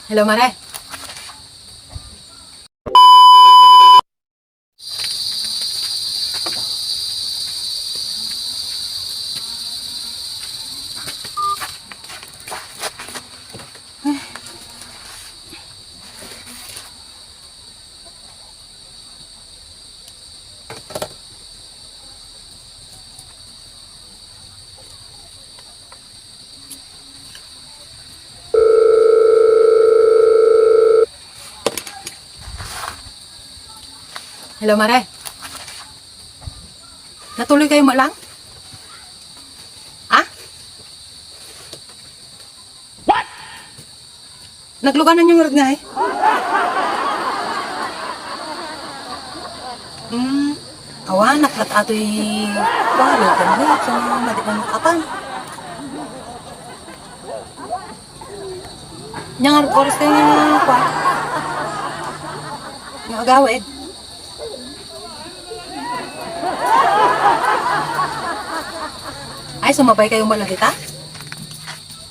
Hello, Mare. Hello, Mare. Natuloy kayo mo lang? Ah? What? Nagluganan yung rod nga eh. Awan, naklat ato'y walo. Ganun, so madipan kapan. Nyangarap oras kayo nga kwa. Yung agawid. Ay, sumabay kayong malagita?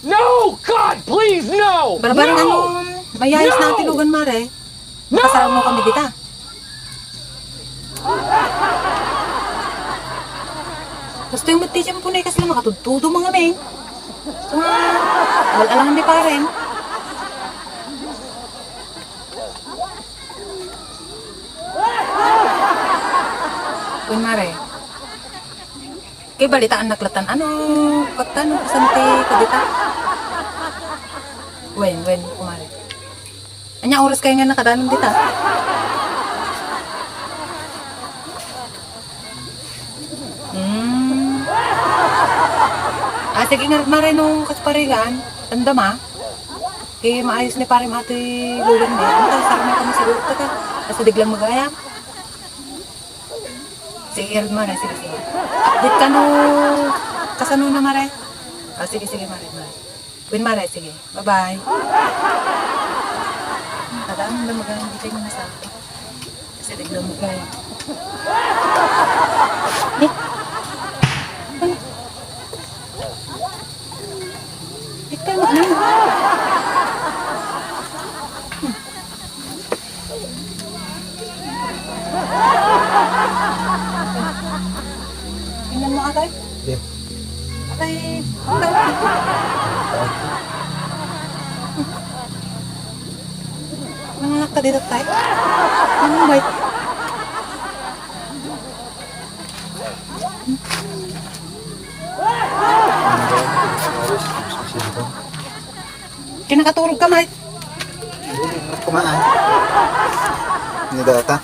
No! God, please, no! Barbarang no! bayayos No! na tilugan, Mare. No! Makasarap mo kami dita. Gusto yung matitya mo po na kasi lang makatutudo mga may. So nga, wala-alangan di pa rin. Kun Mare. Kay balitaan naklatan ano katano kasante kadita. Wen kumare. Anya oras kay nga nakadanon dita. Sige nga Mare nung kasparigan, tandama. Kay maayos ni pare mati lugan ni. Ano sarap na kami siguro ka. Kasi biglang magaya. Sige, Mare, sige. Update ka no, kasano na, Mare? Sige, Mare. Win, Mare, sige. Bye-bye. Tadaan mo lang magalang dito yung nasa akin. Kasi biglang magaya. Eh? Ano? Ikaw, ano? Tingnan mo atay? Yeah. Atay, nanganak ka dito tayo? Ano ba? Kinakaturog ka, Mike. Kumaan. Ini data.